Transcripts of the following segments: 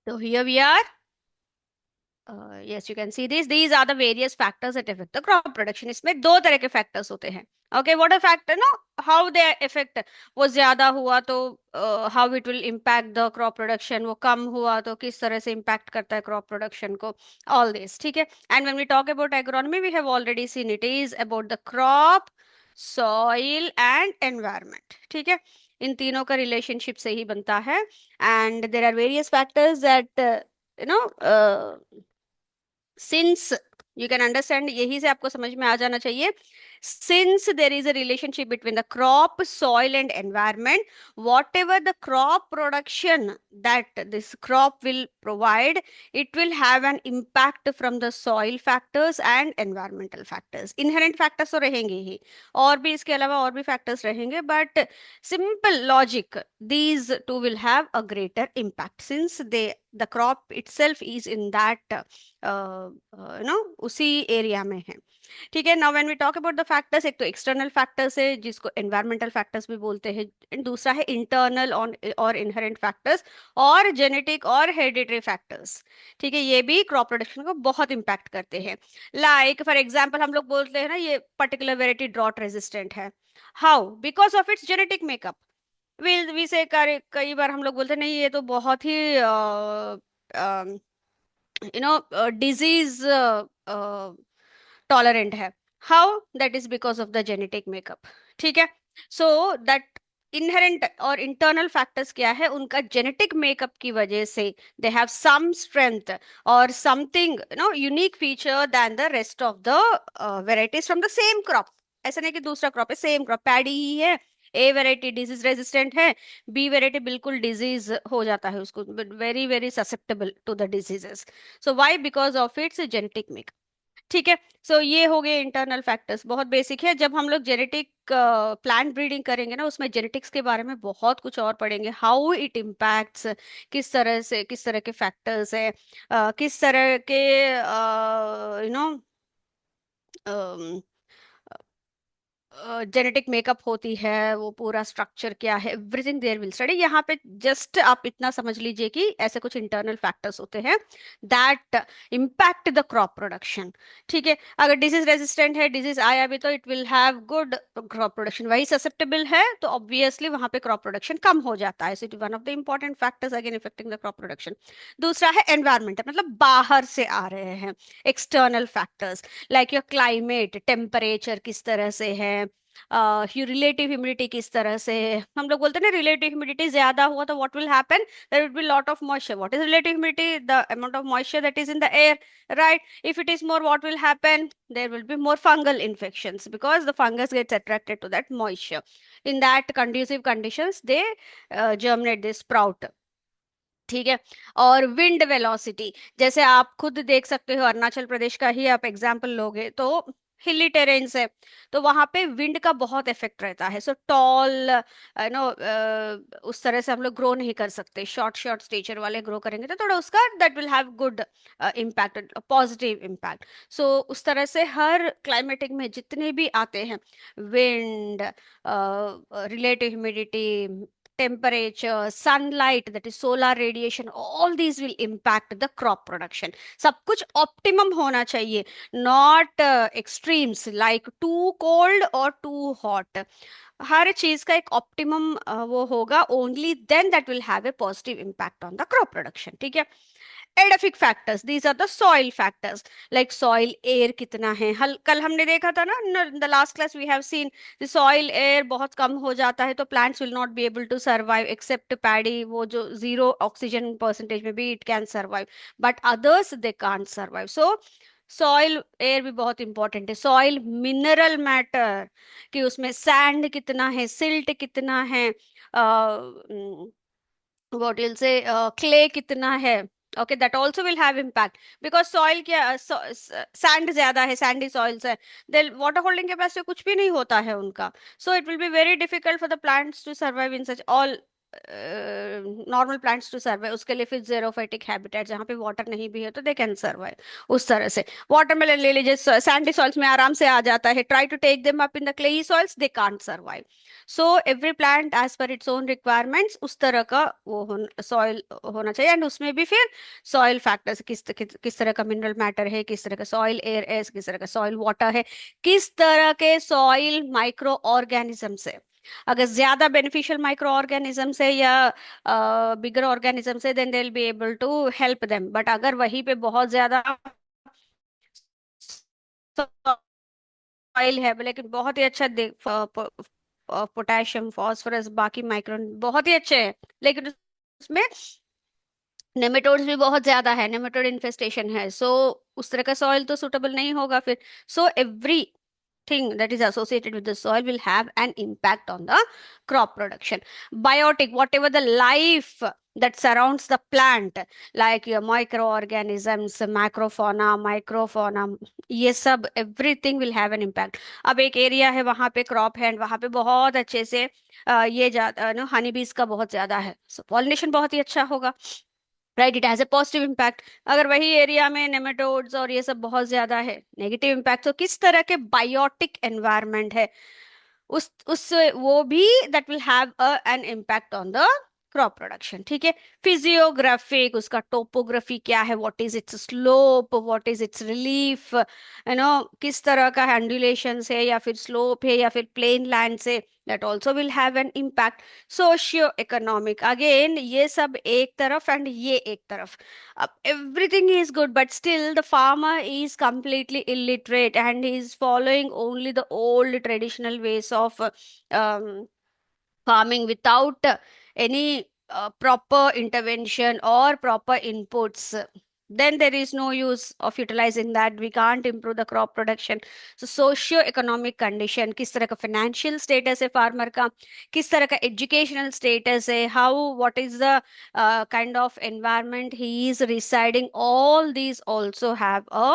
So here we are. Yes, you can see this. These are the various factors that affect the crop production. इसमें दो तरह के factors होते हैं. Okay, what a factor, no? How they affect. वो ज्यादा हुआ तो how it will impact the crop production. वो कम हुआ तो किस तरह से impact करता है crop production को. All this, ठीक है? And when we talk about agronomy, we have already seen it is about the crop, soil and environment. ठीक है? इन तीनों का relationship से ही बनता है. And there are various factors that you know since you can understand, यही से आपको समझ में आ जाना चाहिए. Since there is a relationship between the crop, soil and environment, whatever the crop production that this crop will provide, it will have an impact from the soil factors and environmental factors. Inherent factors तो रहेंगे ही, और भी इसके अलावा और भी factors रहेंगे, but simple logic, these two will have a greater impact since the crop itself is in that उसी एरिया में है. ठीक है. Now when we talk about the factors, एक तो एक्सटर्नल फैक्टर्स है जिसको एनवायरमेंटल फैक्टर्स भी बोलते हैं, and दूसरा है इंटरनल और इनहेरेंट फैक्टर्स और जेनेटिक और हेरिडिटरी फैक्टर्स. ठीक है. ये भी क्रॉप प्रोडक्शन को बहुत इंपैक्ट करते हैं. लाइक फॉर एग्जांपल हम लोग बोलते हैं ना ये पर्टिकुलर वेराइटी ड्रॉट रेजिस्टेंट है. How? Because of its genetic makeup. We say कई बार हम लोग बोलते हैं नहीं ये तो बहुत ही disease tolerant है. How? That is because of the genetic makeup. ठीक है. सो दैट इनहेरेंट और इंटरनल फैक्टर्स क्या है, उनका जेनेटिक मेकअप की वजह से दे हैव सम स्ट्रेंथ और something unique feature than the rest of the varieties from the same crop. ऐसा नहीं कि दूसरा क्रॉप है, सेम क्रॉप पैडी ही है. ए वेराइटी डिजीज रेजिस्टेंट है, बी वेराइटी बिल्कुल डिजीज हो जाता है उसको, very very susceptible to the diseases. So why? Because of its genetic makeup. ठीक है. सो ये हो गए इंटरनल फैक्टर्स, बहुत बेसिक है. जब हम लोग जेनेटिक प्लांट ब्रीडिंग करेंगे ना, उसमें जेनेटिक्स के बारे में बहुत कुछ और पढ़ेंगे. हाउ इट इम्पैक्ट्स, किस तरह से, किस तरह के फैक्टर्स है, किस तरह के जेनेटिक मेकअप होती है, वो पूरा स्ट्रक्चर क्या है, एवरीथिंग देयर विल स्टडी. यहाँ पे जस्ट आप इतना समझ लीजिए कि ऐसे कुछ इंटरनल फैक्टर्स होते हैं that impact the crop production. ठीक है. अगर डिजीज रेजिस्टेंट है, डिजीज आया भी तो it will have good crop production. वही ससेप्टेबल है तो ऑब्वियसली वहां पे क्रॉप प्रोडक्शन कम हो जाता है. So it one of the important factors again affecting the crop production. दूसरा है एनवायरमेंट, मतलब बाहर से आ रहे हैं external factors, like your climate, temperature किस तरह से है, रिलेटिव ह्यूमिडिटी किस तरह से है. हम लोग बोलते हैं ना रिलेटिव ह्यूमिडिटी ज्यादा हुआ तो what will happen, there will be lot of moisture. What is relative humidity? The amount of moisture that is in the air, right? If it is more, what will happen? There will be more fungal infections because the fungus gets attracted to that moisture. In that conducive conditions they germinate, they sprout. ठीक है. और wind velocity, जैसे आप खुद देख सकते हो, अरुणाचल प्रदेश का ही आप एग्जांपल लोगे तो हिली टेरेन्स है, तो वहां पे विंड का बहुत इफेक्ट रहता है. सो टॉल नो उस तरह से हम लोग ग्रो नहीं कर सकते. शॉर्ट शॉर्ट स्टेचर वाले ग्रो करेंगे तो थोड़ा उसका that will have good impact, positive impact. So उस तरह से हर क्लाइमेटिक में जितने भी आते हैं, wind, relative humidity, temperature, sunlight, that is solar radiation, all these will impact the crop production. सब कुछ optimum होना चाहिए, not extremes like too cold or too hot. हर चीज का एक ऑप्टिमम वो होगा, only then that will have a positive impact on the crop production. ठीक है. Edaphic factors, these are the soil factors, like soil air कितना है. कल हमने देखा था ना, the last class we have seen the soil air बहुत कम हो जाता है तो plants will not be able to survive except paddy, वो जो जीरो ऑक्सीजन परसेंटेज में भी it can survive, but others they can't survive. So soil air भी बहुत इंपॉर्टेंट है. सॉइल मिनरल मैटर, कि उसमें सैंड कितना है, सिल्ट कितना है, what you'll say clay कितना है. okay, that also will have impact because soil क्या sand ज्यादा है, sandy soils है, then water holding capacity कुछ भी नहीं होता है उनका. So it will be very difficult for the plants to survive in such all normal plants to survive, उसके लिए फिर जेरोफाइटिक हैबिटेट जहाँ पे वाटर नहीं भी है तो दे कैन सर्वाइव उस तरह से। वाटरमेलन ले लीजिए, सैंडी सॉइल्स में आराम से आ जाता है, try to take them up in the clayey soils, they can't survive. So every plant as per its own requirements उस तरह का वो सॉइल होना चाहिए। एंड उसमें भी फिर सॉइल फैक्टर्स, किस तरह का मिनरल मैटर है, किस तरह का सॉइल एयर है, किस तरह का सॉइल वाटर है, किस तरह के सॉइल माइक्रो ऑर्गेनिजम्स है। अगर ज्यादा बेनिफिशियल माइक्रो ऑर्गेनिजम्स है या बिगर ऑर्गेनिजम्स है, then they will be able to help them. But अगर वहीं पे बहुत ज्यादा सॉइल है, लेकिन बहुत ही अच्छा पोटेशियम फॉस्फोरस बाकी माइक्रो बहुत ही अच्छे हैं, लेकिन उसमें नेमेटोड्स भी बहुत ज्यादा है, नेमेटोड इन्फेस्टेशन है, सो उस तरह का सॉइल तो सुटेबल नहीं होगा फिर। So every thing that is associated with the soil will have an impact on the crop production. Biotic, whatever the life that surrounds the plant, like your microorganisms, macrofauna, microfauna, ये सब everything will have an impact. अब एक area है वहां पे crop है, and वहां पे बहुत अच्छे से ये जाता नो हनी बीज का बहुत ज्यादा है, सो पॉलिनेशन बहुत ही अच्छा होगा, right, it has a positive impact. अगर वही एरिया में नेमेटोड्स और ये सब बहुत ज्यादा है, नेगेटिव इम्पैक्ट। तो किस तरह के बायोटिक एनवायरनमेंट है उस वो भी that will have an impact on the crop production. ठीक है, फिजियोग्राफिक, उसका टोपोग्राफी क्या है, what is it's slope, what is it's relief, किस तरह का एंडुलेशन है या फिर स्लोप है या फिर प्लेन लैंड से, that also will have an impact. Socio economic, again ये सब एक तरफ एंड ये एक तरफ। अब everything is good but still the farmer is completely illiterate and he is following only the old traditional ways of farming without any proper intervention or proper inputs. Then there is no use of utilizing that, we can't improve the crop production. So socio economic condition, किस तरह का financial status है farmer का, किस तरह का educational status है, how what is the kind of environment he is residing, all these also have a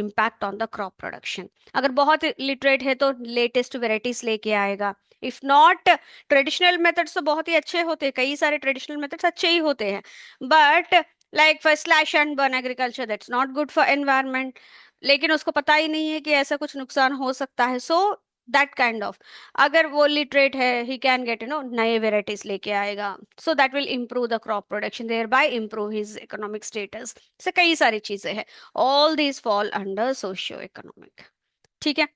impact on the crop production. अगर बहुत literate है तो latest varieties लेके आएगा, इफ नॉट ट्रेडिशनल मेथड्स तो बहुत ही अच्छे होते हैं, कई सारे ट्रेडिशनल मेथड्स अच्छे ही होते हैं, but like for slash and burn agriculture that's not good for environment, लेकिन उसको पता ही नहीं है कि ऐसा कुछ नुकसान हो सकता है। सो दैट काइंड ऑफ, अगर वो लिटरेट है ही कैन गेट नए वेराइटीज लेके आएगा, so that will improve the crop production, thereby improve his economic status. से कई सारी चीजें हैं, all these fall under socio economic. ठीक है,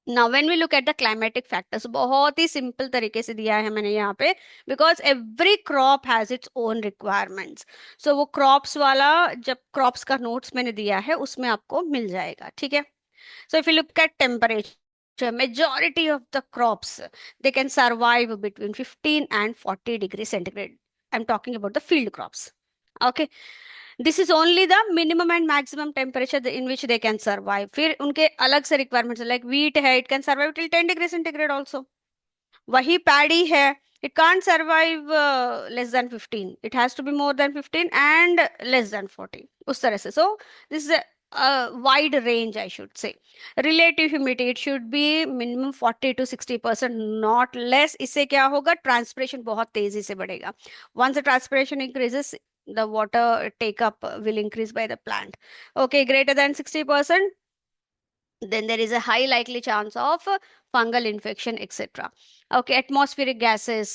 now when we look at the climatic factors, बहुत ही सिंपल तरीके से दिया है मैंने यहाँ पे, because every crop has its own requirements. So वो क्रॉप्स वाला, जब क्रॉप्स का नोट्स मैंने दिया है उसमें आपको मिल जाएगा। ठीक है, so if you look at temperature, majority of the crops they can survive between 15 and 40 degrees centigrade. I'm talking about the field crops. Okay, this is only the minimum and maximum temperature in which they can survive. फिर उनके अलग से requirements like wheat है, it can survive till 10 degrees centigrade also. वही paddy है, it can't survive less than 15, it has to be more than 15 and less than 40 उस तरह से। So this is a wide range I should say. Relative humidity, it should be minimum 40 to 60%, not less। इससे क्या होगा, transpiration बहुत तेजी से बढ़ेगा। once the transpiration increases, the water take up will increase by the plant। okay, greater than 60%, then there is a high likely chance of fungal infection, etc. Okay, atmospheric gases,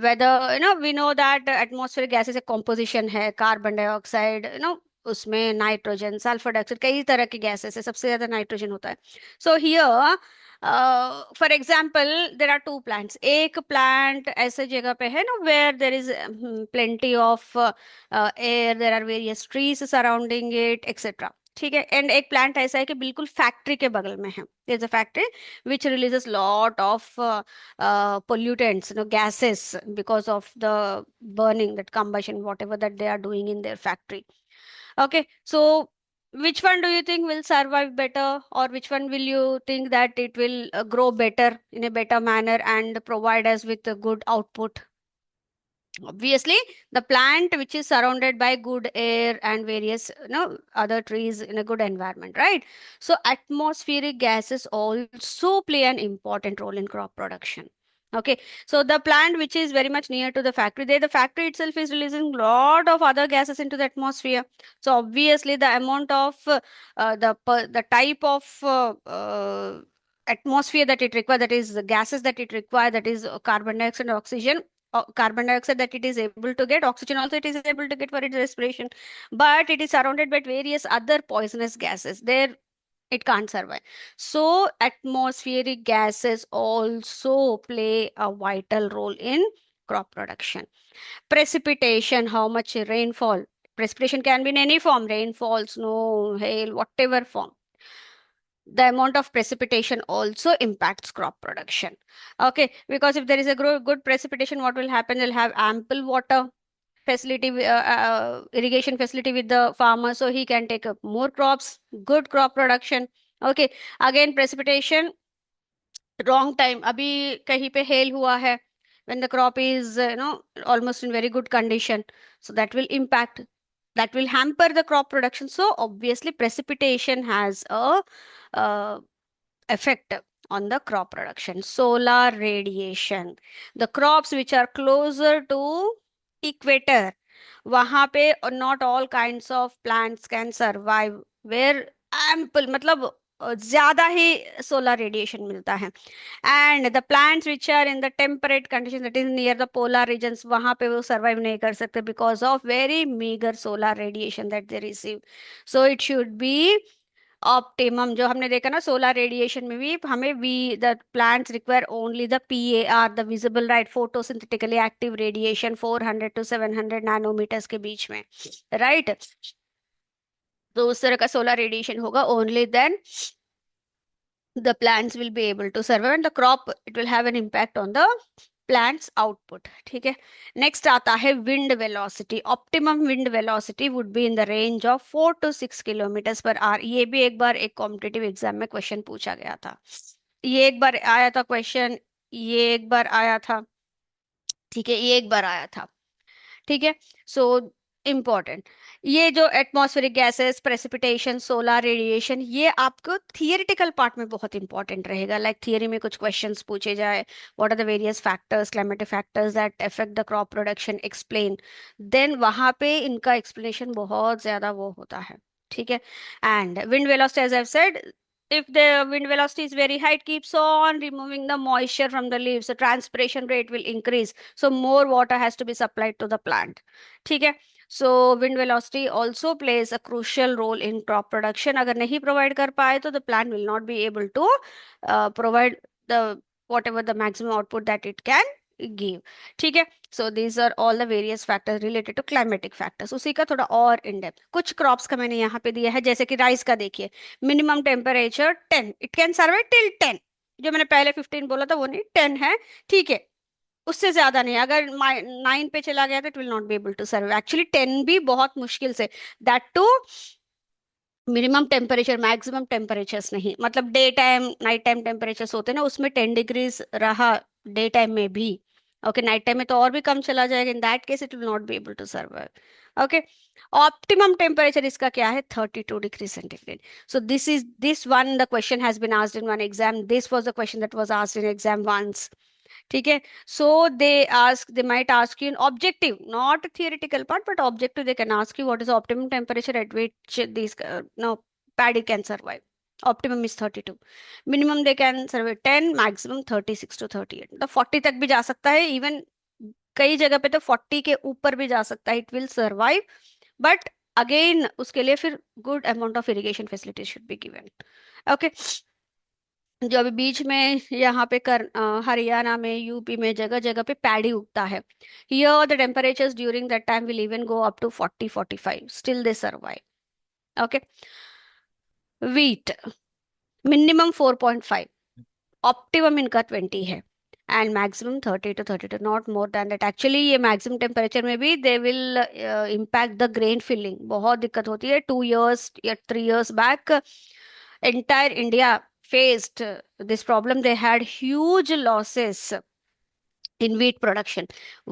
whether we know that atmospheric gases a composition है, carbon dioxide उसमें nitrogen, sulphur dioxide, कई तरह के gases है, सबसे ज्यादा nitrogen होता है। So here for example there are two plants, एक प्लांट ऐसे जगह पे है ना where there is plenty of air, there are various trees surrounding it etcetera. ठीक है, एंड एक प्लांट ऐसा है कि बिल्कुल फैक्ट्री के बगल में है, there is a factory which releases lot of pollutants, gases, because of the burning, that combustion, whatever that they are doing in their factory. Okay, so which one do you think will survive better, or which one will you think that it will grow better in a better manner and provide us with a good output? Obviously the plant which is surrounded by good air and various other trees in a good environment, right? So atmospheric gases also play an important role in crop production. Okay, so the plant which is very much near to the factory, there the factory itself is releasing lot of other gases into the atmosphere. So obviously the amount of the type of atmosphere that it requires, that is the gases that it requires, that is carbon dioxide and oxygen. Carbon dioxide that it is able to get, oxygen also it is able to get for its respiration, but it is surrounded by various other poisonous gases. There it can't survive. So, atmospheric gases also play a vital role in crop production. Precipitation, how much rainfall? Precipitation can be in any form, rainfall, snow, hail, whatever form. The amount of precipitation also impacts crop production. Okay, because if there is a good precipitation, what will happen? They'll have ample water facility, irrigation facility with the farmer, so he can take up more crops, good crop production. Okay, again precipitation, wrong time, अभी कहीं पे hail हुआ है, when the crop is almost in very good condition, so that will impact, that will hamper the crop production. So obviously precipitation has a uh, effect on the crop production. Solar radiation, the crops which are closer to equator, वहां पे not all kinds of plants can survive, where ample मतलब ज्यादा ही solar radiation मिलता है. And the plants which are in the temperate conditions, that is near the polar regions, वहां पे वो survive नहीं कर सकते because of very meager solar radiation that they receive. So it should be optimum. जो हमने देखा ना सोलर रेडिएशन में भी हमें we the plants require only the PAR, the visible light, photosynthetically active radiation 400 to 700 nanometers के बीच में, राइट तो उस तरह का सोलर रेडिएशन होगा, only then the plants will be able to survive and the crop, it will have an impact on the plants output. ठीक है. Next आता है wind velocity. Optimum wind velocity would be in the range of 4 to 6 kilometers per hour. ये भी एक बार एक competitive exam में question पूछा गया था, ये एक बार आया था क्वेश्चन, ये एक बार आया था, ठीक है, ये एक बार आया था. ठीक है. सो इम्पोर्टेंट, ये जो atmospheric gases, precipitation, solar radiation, ये आपको थियरिटिकल पार्ट में बहुत इंपॉर्टेंट रहेगा. लाइक थियरी में कुछ क्वेश्चंस पूछे जाए, what are the various factors, climatic factors that affect the crop production, explain, then वहां पे इनका एक्सप्लेनेशन बहुत ज्यादा वो होता है. ठीक है. And wind velocity, as I said, if the wind velocity is very high, it keeps on removing the moisture from the leaves, so transpiration rate will increase, so more water has to be supplied to the plant. ठीक है. So wind velocity also plays a crucial role in crop production. अगर नहीं provide कर पाए तो the plant will not be able to provide the whatever the maximum output that it can give. ठीक है. So these are all the various factors related to climatic factors. उसी का थोड़ा और इन डेप्थ कुछ क्रॉप्स का मैंने यहाँ पे दिया है, जैसे कि राइस का देखिए, minimum temperature 10, it can survive till 10. जो मैंने पहले 15 बोला था वो नहीं, 10 है. ठीक है, उससे ज्यादा नहीं. अगर 9 पे चला गया तो it will not be able to serve. Actually 10 भी बहुत मुश्किल से, that to minimum temperature, maximum temperatures नहीं, मतलब day time night time temperatures होते हैं ना, उसमें 10 डिग्रीज रहा डे टाइम में भी. ओके, नाइट टाइम में तो और भी कम चला जाएगा, in that case it will not be able to survive. Okay, optimum temperature इसका क्या है? 32 degree centigrade. So this one the question has been asked in one exam, this was the question that was asked in exam once. ठीक है. So they might ask you in objective, not theoretical part but objective, they can ask you what is optimum temperature at which this no paddy can survive. Optimum is 32, minimum they can survive 10, maximum 36 to 38, मतलब 40 तक भी जा सकता है. Even कई जगह पे तो 40 के ऊपर भी जा सकता है, it will survive. But again उसके लिए फिर good amount of irrigation facilities should be given. Okay, जो अभी बीच में यहाँ पे हरियाणा में, यूपी में जगह जगह पे पैडी उगता है. Here the temperatures during that time will even go up to 40-45, still they survive. Okay. Wheat minimum 4.5, optimum इनका 20 है, and maximum 30 to 32, not more than that. Actually ये मैक्सिमम टेम्परेचर में भी they will impact the grain filling, बहुत दिक्कत होती है. 2 years या 3 years back entire India faced this problem. They had huge losses in wheat production.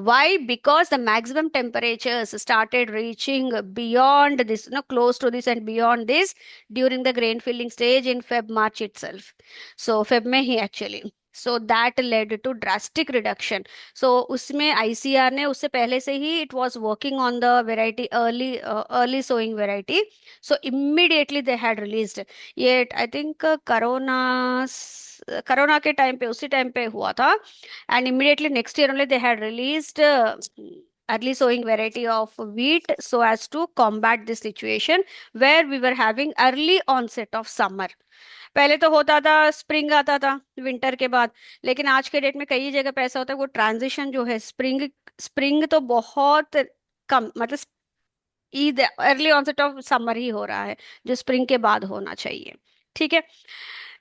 Why? Because the maximum temperatures started reaching beyond this, close to this and beyond this during the grain filling stage in Feb March itself. So Feb में ही actually. So that led to drastic reduction. So उसमें ICR ने उससे पहले से ही it was working on the variety, early early sowing variety. So immediately they had released. ये I think corona के टाइम पे, उसी टाइम पे हुआ था. And immediately next year only they had released early sowing variety of wheat so as to combat this situation where we were having early onset of summer. पहले तो होता था स्प्रिंग आता था विंटर के बाद, लेकिन आज के डेट में कई जगह पे ऐसा होता है वो ट्रांजिशन जो है स्प्रिंग, स्प्रिंग तो बहुत कम, मतलब ईद अर्ली ऑनसेट ऑफ समर ही हो रहा है जो स्प्रिंग के बाद होना चाहिए. ठीक है.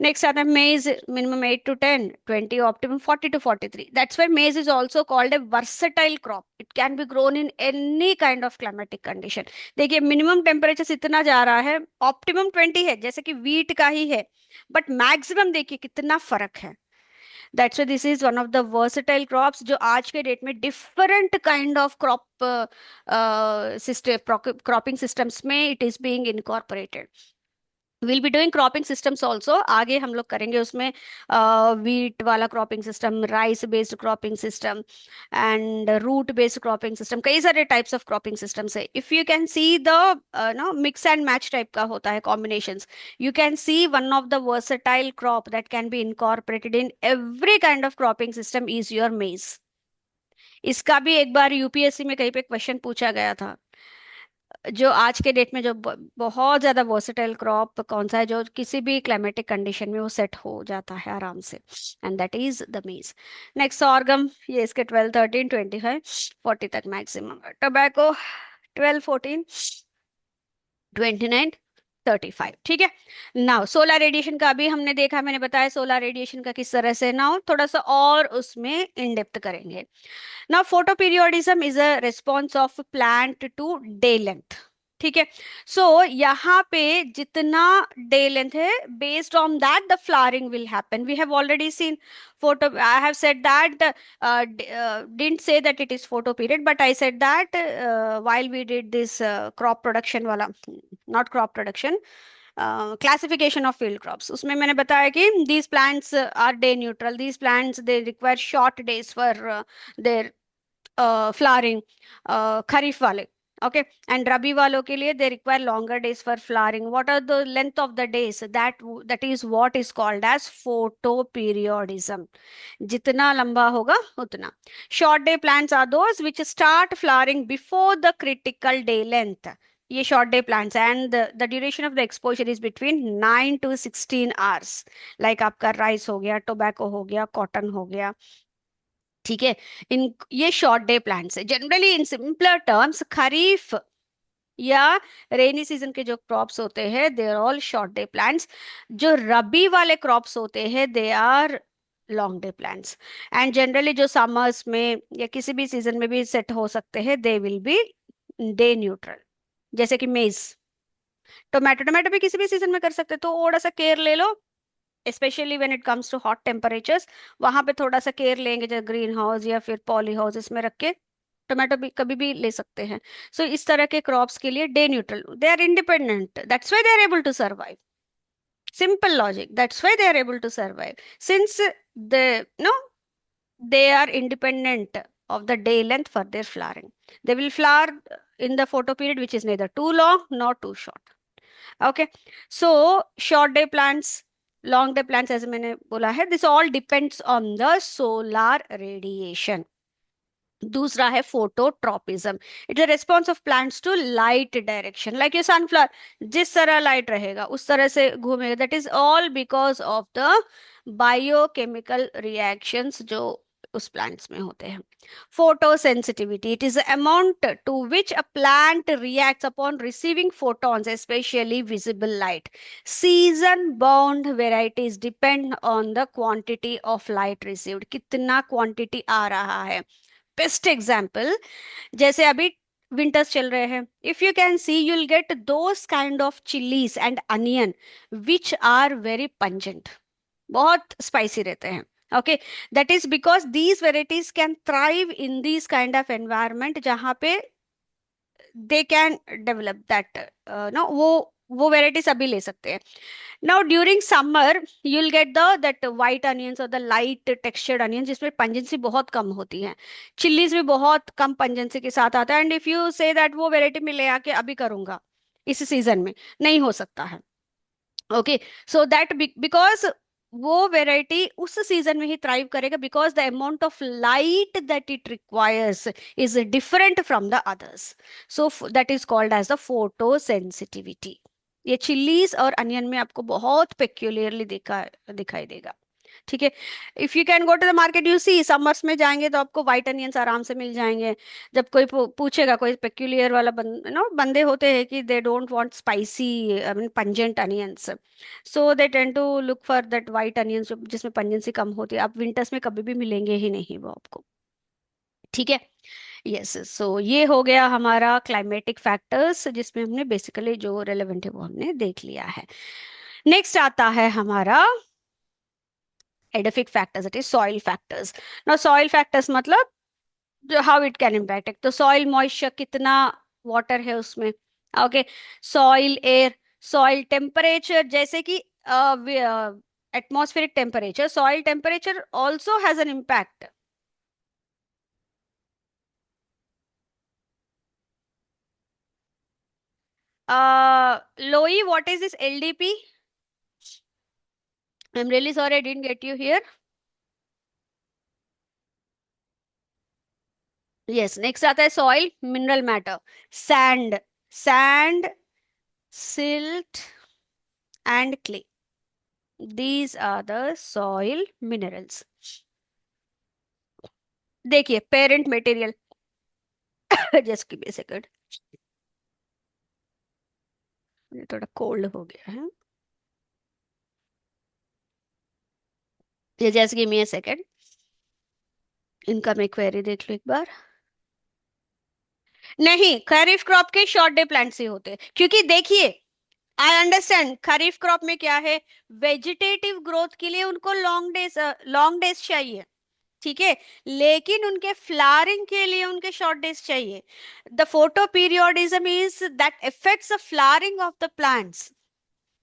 नेक्स्ट आता है maize, minimum 8 to 10, 20 optimum 40 to 43. That's why maize is also called a versatile crop. It can be grown in any kind of climatic condition. देखिए मिनिमम टेम्परेचर इतना जा रहा है, ऑप्टिमम 20 है जैसे कि वीट का ही है, बट मैक्सिमम देखिए कितना फर्क है. That's why this is one of the versatile crops जो आज के डेट में different kind of crop system, cropping systems में it is being incorporated. Will be doing cropping systems also, आगे हम लोग करेंगे उसमें वीट वाला cropping system, rice based cropping system and root based cropping system. कई सारे टाइप्स ऑफ क्रॉपिंग सिस्टम्स है. If you can see the no mix and match type का होता है combinations, you can C one of the versatile crop that can be incorporated in every kind of cropping system is your मेज. इसका भी एक बार UPSC में कहीं पे क्वेश्चन पूछा गया था. जो आज के डेट में जो बहुत ज्यादा वर्सेटाइल क्रॉप कौन सा है जो किसी भी क्लाइमेटिक कंडीशन में वो सेट हो जाता है आराम से, एंड दैट इज द मेज. नेक्स्ट सॉर्गम, ये इसके 12, 13, 25, 40 तक मैक्सिमम. टोबैको 12, 14, 29, 35. ठीक है. नाउ सोलर रेडिएशन का भी हमने देखा, मैंने बताया सोलर रेडिएशन का किस तरह से. नाउ थोड़ा सा और उसमें इन डेप्थ करेंगे. Now, photoperiodism is a response of plant to day length. ठीक है. सो यहाँ पे जितना डे लेंथ है, based on that the flowering will happen. We have already seen photo. I have said that didn't say that it is photo period, but I said that while we did this crop production वाला, not crop production, classification of field crops, उसमें मैंने बताया कि these plants are day neutral. These plants they require short days for their flowering, kharif वाले. Okay. And rabi वालों के लिए they require longer days for flowering. What are the length of the days, that is what is called as photoperiodism. जितना लंबा होगा उतना. Short day plants are those which start flowering before the critical day length. ये short day plants and the duration of the exposure is between 9 to 16 hours. Like आपका rice हो गया, tobacco हो गया, कॉटन हो गया. ठीक है. इन ये शॉर्ट डे प्लांट्स है. Generally in simpler terms kharif या रेनी सीजन के जो क्रॉप्स होते हैं they are all short day plants. जो रबी वाले क्रॉप्स होते हैं they are long day plants. And generally जो समर्स में या किसी भी सीजन में भी सेट हो सकते हैं दे विल बी डे न्यूट्रल. जैसे कि मेज, टोमेटो, टोमेटो भी किसी भी सीजन में कर सकते हैं, तो थोड़ा सा केयर ले लो, especially when it comes to hot temperatures. वहां पे थोड़ा सा केयर लेंगे, जैसे ग्रीन हाउस या फिर पॉली हाउस इसमें रख के टोमेटो भी कभी भी ले सकते हैं. सो इस तरह के क्रॉप्स के लिए day neutral, they are independent, that's why they are able to survive. simple logic, that's why they are able to survive, since they no they are independent of the day length for their flowering. They will flower in the photo period which is neither too long nor too short. Okay. So short day plants, long day plants, as मैंने बोला है, this all depends on the solar radiation. दूसरा है phototropism. It is response of plants to light direction. Like ये sunflower जिस तरह light रहेगा उस तरह से घूमेगा. That is all because of the biochemical reactions जो उस प्लांट्स में होते हैं. Photosensitivity, it is the amount to which a plant reacts upon receiving photons, especially visible light. Season bound varieties depend on the quantity of light received. कितना quantity आ रहा है. Best example, जैसे अभी विंटर्स चल रहे हैं, if you can see you will get those kind of chillies and onion which are very pungent, बहुत spicy रहते हैं. Okay. That is because these varieties can thrive in this kind of environment जहां पे they can develop that no वो वो variety सभी ले सकते हैं। Now during summer you will get the that white onions और द लाइट टेक्सचर्ड अनियंस जिसमें पंजेंसी बहुत कम होती है। चिल्लीज भी बहुत कम पंजेंसी के साथ आता है, and if you say that वो वेराइटी में ले आके अभी करूंगा इस सीजन में, नहीं हो सकता है। ओके, सो दैट बिकॉज वो वेराइटी उस सीजन में ही थ्राइव करेगा, because the amount of light that it requires is different from the others. So that is called as the photosensitivity. ये चिल्लीज और अनियन में आपको बहुत पेक्यूलियरली दिखाई देगा। ठीक है। If you can go to the market, you see summers में जाएंगे तो आपको व्हाइट अनियंस आराम से मिल जाएंगे। जब कोई पूछेगा, कोई पेक्यूलियर वाला बंदे होते हैं कि they don't want spicy, I mean pungent onions, so they tend to look for that white onions जिसमें पंजेंसी कम होती है। आप विंटर्स में कभी भी मिलेंगे ही नहीं वो आपको। ठीक है। यस, सो ये हो गया हमारा क्लाइमेटिक फैक्टर्स, जिसमें हमने बेसिकली जो रेलेवेंट है वो हमने देख लिया है। नेक्स्ट आता है हमारा edaphic factors, it is soil factors. ना सॉइल फैक्टर्स मतलब जो हाउ इट कैन इम्पैक्ट, तो सॉइल मॉइस्चर कितना वाटर है उसमें। Okay, soil air, soil temperature, जैसे कि atmospheric temperature, soil temperature also has an impact. लोई, what is this LDP? I am really sorry, I didn't get you here. Yes, next आता है soil mineral matter, sand, sand, silt and clay, these are the soil minerals। देखिए parent material, just give me a second, ये थोड़ा cold हो गया है, ये just give me a second, इनका मैं क्वेरी देख लो एक बार। नहीं, खरीफ क्रॉप के शॉर्ट डे प्लांट्स ही होते हैं, क्योंकि देखिए आई अंडरस्टैंड खरीफ क्रॉप में क्या है, वेजिटेटिव ग्रोथ के लिए उनको लॉन्ग डेज चाहिए। ठीक है, लेकिन उनके फ्लावरिंग के लिए उनके शॉर्ट डेज चाहिए। The photoperiodism is that affects the flowering of the plants.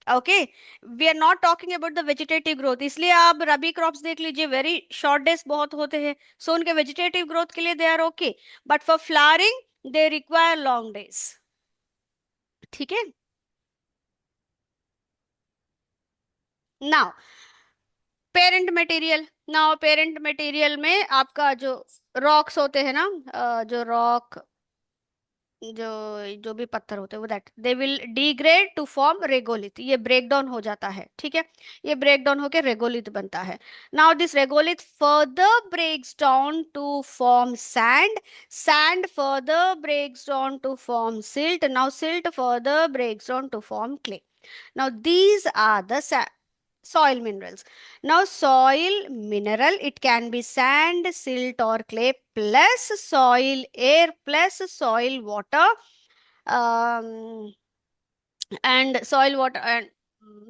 Okay, we are not talking about the vegetative growth, इसलिए आप रबी क्रॉप्स देख लीजिए, वेरी शॉर्ट डेज बहुत होते हैं, सो उनके वेजिटेटिव ग्रोथ के लिए they are okay, but for flowering they require long days. ठीक है। Now parent material, now parent material में आपका जो रॉक्स होते हैं ना, जो रॉक, जो जो भी पत्थर होते हैं वो that they will degrade to form regolith, ये ब्रेक डाउन हो जाता है। ठीक है, ये ब्रेक डाउन होकर रेगोलिथ बनता है। Now this regolith further breaks down to form sand, sand further breaks down to form silt, now silt further breaks down to form clay. Now these are the soil minerals. Now soil mineral, it can be sand, silt or clay plus soil air plus soil water, um, and soil water and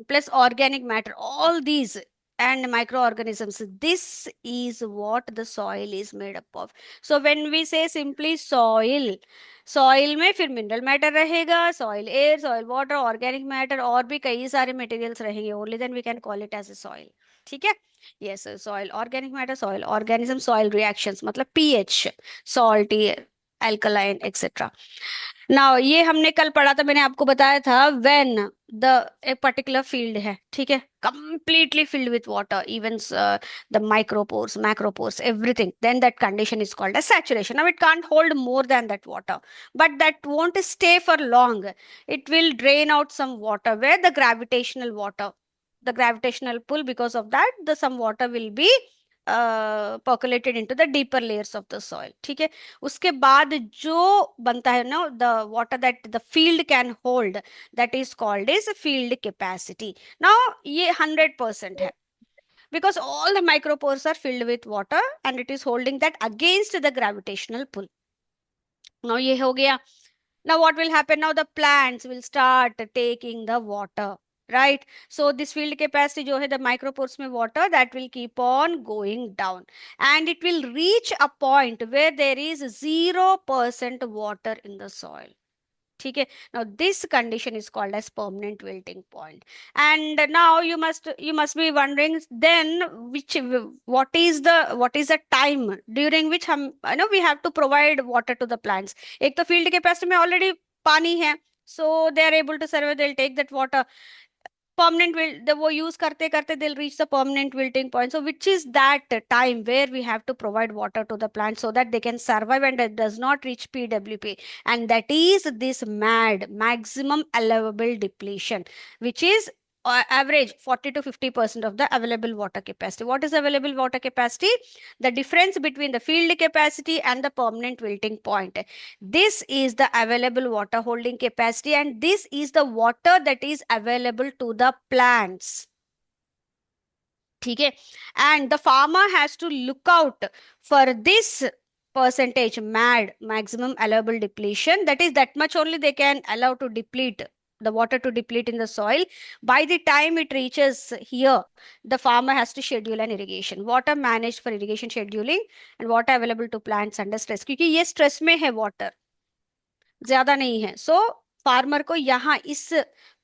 plus organic matter, all these and microorganisms, this is what the soil is made up of. So when we say simply soil, soil में फिर mineral matter रहेगा, soil air, soil water, organic matter, और भी कई सारे materials रहेंगे, only then we can call it as a soil. ठीक है। Yes, soil organic matter, soil organism, soil reactions मतलब pH, salty, alkaline etcetera. Now ये हमने कल पढ़ा था, मैंने आपको बताया था, व्हेन द एक पर्टिकुलर फील्ड है, ठीक है, completely filled with water, even the micropores, macropores, everything, then that condition is called as saturation. Now it can't hold more than that water, but that won't stay for long, it will drain out some water where the gravitational water, the gravitational pull, because of that the some water will be percolated into the deeper layers of the soil। ठीक है, उसके बाद जो बनता है ना, the water that the field can hold, that is called is field capacity. Now ये 100% है, because all the micropores are filled with water and it is holding that against the gravitational pull। now ये हो गया। now what will happen, now the plants will start taking the water, right? So this field capacity जो है, the micropores में water that will keep on going down, and it will reach a point where there is 0% water in the soil। ठीक है. Now this condition is called as permanent wilting point. And now you must be wondering then which what is the time during which हम we have to provide water to the plants. एक तो field capacity में already पानी है, so they are able to survive, they'll take that water. Permanent will the वो use करते करते they'll reach the permanent wilting point, so which is that time where we have to provide water to the plant so that they can survive and it does not reach pwp, and that is this maximum allowable depletion, which is average 40 to 50% of the available water capacity. What is available water capacity? The difference between the field capacity and the permanent wilting point. This is the available water holding capacity, and this is the water that is available to the plants. ठीक है. And the farmer has to look out for this percentage maximum allowable depletion. That is, that much only they can allow to deplete the water to deplete in the soil. By the time it reaches here, the farmer has to schedule an irrigation. Water managed for irrigation scheduling and water available to plants under stress. क्योंकि ये stress में है water, ज्यादा नहीं है. सो farmer को यहाँ इस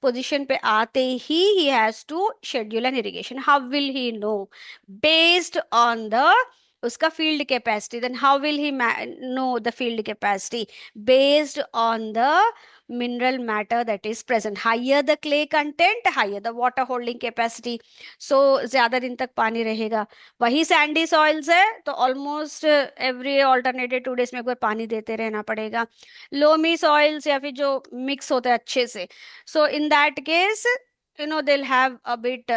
पोजीशन पे आते ही he has to schedule an irrigation. How will he know? Based on the उसका field capacity. Then how will he know the field capacity? Based on the mineral matter that is present. Higher the clay content, higher the water holding capacity. So ज्यादा दिन तक पानी रहेगा. वही Sandy soils है तो almost every alternated 2 days में एक बार पानी देते रहना पड़ेगा. लोमी सॉइल्स या फिर जो मिक्स होते हैं अच्छे से, so in that case they'll have a bit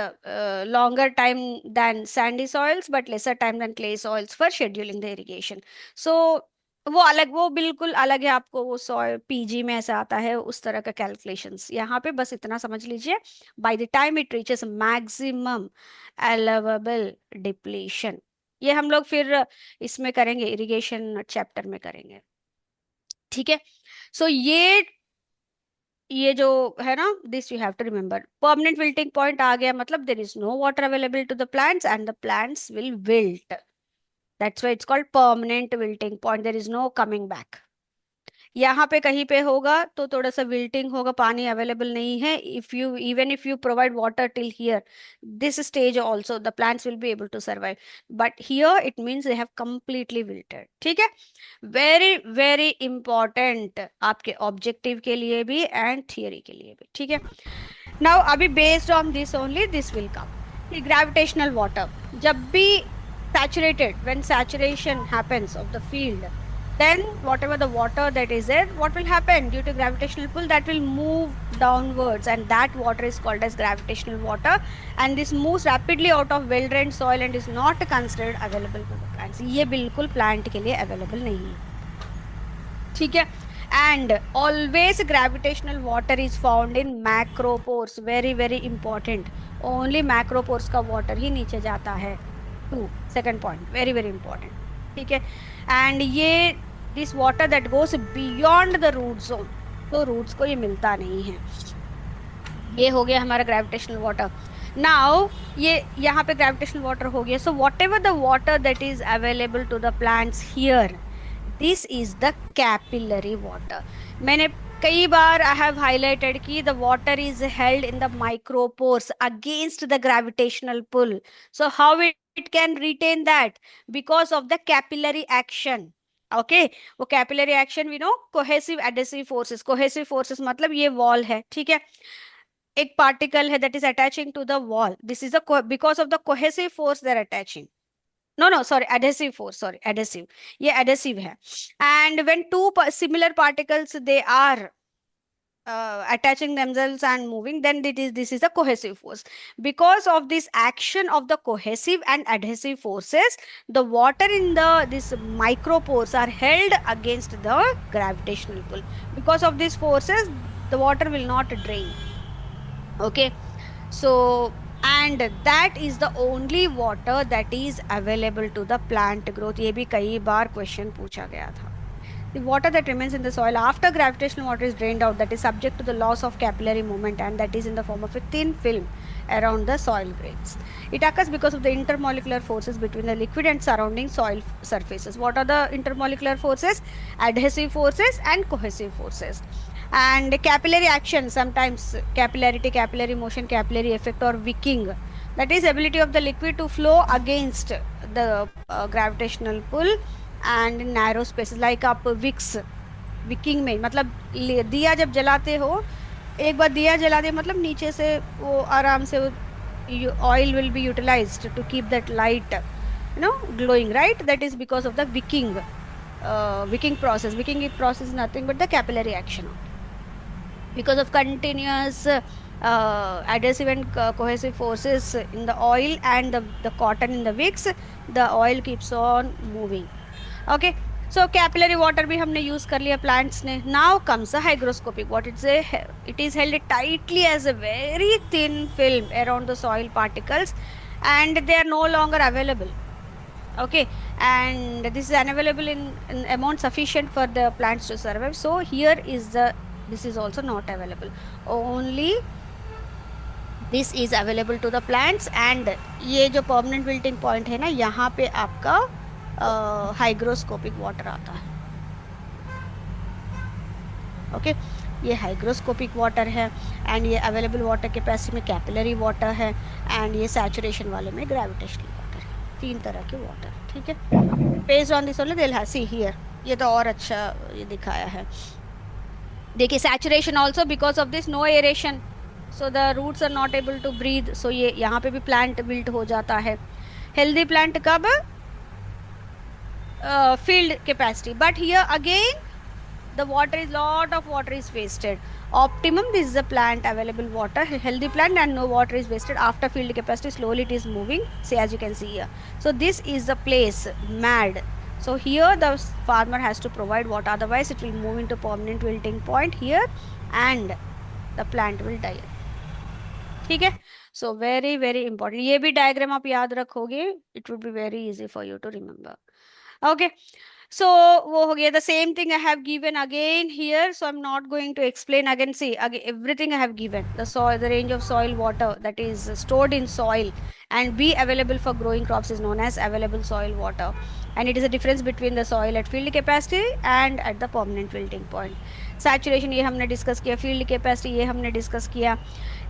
longer time than sandy soils but lesser time than clay soils for scheduling the irrigation. So वो अलग, वो बिल्कुल अलग है. आपको वो सॉइल पीजी में ऐसा आता है उस तरह का कैलकुलेशंस. यहाँ पे बस इतना समझ लीजिए, by the time it reaches maximum allowable depletion. ये हम लोग फिर इसमें करेंगे, इरिगेशन चैप्टर में करेंगे. ठीक है. सो ये जो है ना, this you have to remember. Permanent wilting point आ गया मतलब there is no water available to the plants and the plants will wilt. That's why it's called permanent wilting point. There is no coming back. यहाँ पे कहीं पे होगा तो थोड़ा सा विल्टिंग होगा, पानी अवेलेबल नहीं है. If you provide water till here this stage also the plants will be able to survive, but here it means they have completely wilted. ठीक है. वेरी वेरी इंपॉर्टेंट आपके ऑब्जेक्टिव के लिए भी एंड थियरी के लिए भी. ठीक है. नाउ अभी based on this only this will come. Gravitational water जब भी saturated, when saturation happens of the field, then whatever the water that is there, what will happen due to gravitational pull, that will move downwards, and that water is called as gravitational water, and this moves rapidly out of well drained soil and is not considered available for the plants. ये बिल्कुल plant के लिए available नहीं है. ठीक है. And always gravitational water is found in macropores. Very very important. Only macropores का water ही नीचे जाता है. Second point, very very important. ठीक है. And ये this water that goes beyond the root zone, तो roots को ये मिलता नहीं है. ये हो गया हमारा gravitational water. Now ये यहाँ पे gravitational water हो गया. So whatever the water that is available to the plants here, this is the capillary water. मैंने कई बार I have highlighted कि the water is held in the micropores against the gravitational pull. So how it can retain that? Because of the capillary action. Okay. वो capillary action we know, cohesive adhesive forces. Cohesive forces मतलब ये wall है. ठीक है. एक particle है that is attaching to the wall. This is because of the cohesive force they are attaching. No, sorry, adhesive force, sorry, adhesive. ये adhesive है. And when two similar particles they are attaching themselves and moving, then this is a cohesive force. Because of this action of the cohesive and adhesive forces, the water in this micropores are held against the gravitational pull. Because of these forces, the water will not drain. Okay. So and that is the only water that is available to the plant growth. ये भी कई बार question पूछा गया था. The water that remains in the soil after gravitational water is drained out, that is subject to the loss of capillary movement, and that is in the form of a thin film around the soil grains. It occurs because of the intermolecular forces between the liquid and surrounding soil surfaces. What are the intermolecular forces? Adhesive forces and cohesive forces. And capillary action, sometimes capillarity, capillary motion, capillary effect, or wicking, that is ability of the liquid to flow against the gravitational pull and in narrow spaces, like आप Vicks, Viking में मतलब दिया जब जलाते हो, एक बार दिया जला दे मतलब नीचे से वो आराम से oil will be utilized to keep that light glowing, right? That is because of the wicking, wicking process. Wicking process is nothing but the capillary action only. Because of continuous adhesive and cohesive forces in the oil and the cotton in the wicks, the oil keeps on moving. Okay, so capillary water भी हमने use कर लिया plants ने. Now comes the hygroscopic. What it's a, it is held tightly as a very thin film around the soil particles, and they are no longer available. Okay, and this is unavailable in amount sufficient for the plants to survive. So here is the, this is also not available. Only this is available to the plants. And ये जो permanent wilting point है ना, यहाँ पे आपका hygroscopic water आता है. Okay, ये हाइग्रोस्कोपिक वाटर है, एंड ये अवेलेबल वाटर कैपेसिटी में कैपिलरी वाटर है, एंड ये सैचुरेशन वाले में ग्रेविटेशनल वाटर है. तीन तरह के वाटर, ठीक है. Based on this only they will have, see here, ये तो और अच्छा ये दिखाया है. देखिए saturation also because of this no aeration, so the roots are not able to breathe. So ये यहाँ पे भी प्लांट बिल्ट हो जाता है. हेल्दी प्लांट कब, filled capacity, but here again the water is, lot of water is wasted. Optimum, this is the plant available water, healthy plant, and no water is wasted. After filled capacity slowly it is moving, see, as you can see here. So this is the place mad. So here the farmer has to provide water, otherwise it will move into permanent wilting point here and the plant will die. ठीक है. So very very important, ये भी diagram आप याद रखोगे, it would be very easy for you to remember. Okay, so वो हो गया. The same thing I have given again here, so I'm not going to explain again. See, again everything I have given, the soil, the range of soil water that is stored in soil and be available for growing crops is known as available soil water, and it is a difference between the soil at field capacity and at the permanent wilting point. Saturation ये हमने discuss किया, field capacity ये हमने discuss किया.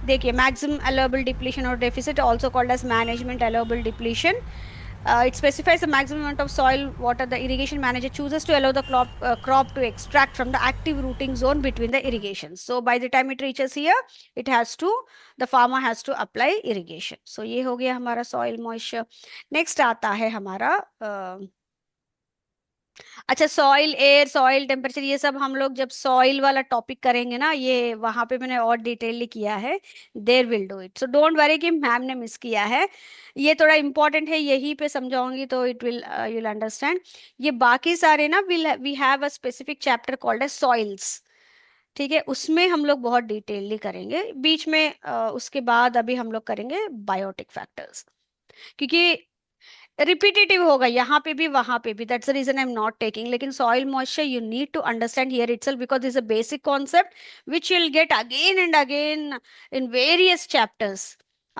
देखिए maximum allowable depletion और deficit, also called as management allowable depletion. It specifies the maximum amount of soil water the irrigation manager chooses to allow the crop to extract from the active rooting zone between the irrigations. So by the time it reaches here, it has to, the farmer has to apply irrigation. So ये हो गया हमारा soil moisture. Next आता है हमारा अच्छा, soil, air, soil temperature, ये सब हम लोग जब सॉइल वाला टॉपिक करेंगे ना, ये वहां पे मैंने और डिटेलली किया है. There will do it, so don't worry कि मैम ने मिस किया है. ये थोड़ा इंपॉर्टेंट है, यहीं पे समझाऊंगी तो it will, you will understand. ये बाकी सारे ना will, we have a specific chapter called as soils. ठीक है, उसमें हम लोग बहुत डिटेलली करेंगे बीच में. उसके बाद अभी हम लोग करेंगे बायोटिक फैक्टर्स, क्योंकि रिपीटेटिव होगा यहाँ पे भी वहां पे भी. That's the reason I am not taking. लेकिन soil moisture you need to understand here itself, because this a basic concept which you will get again and again in various chapters.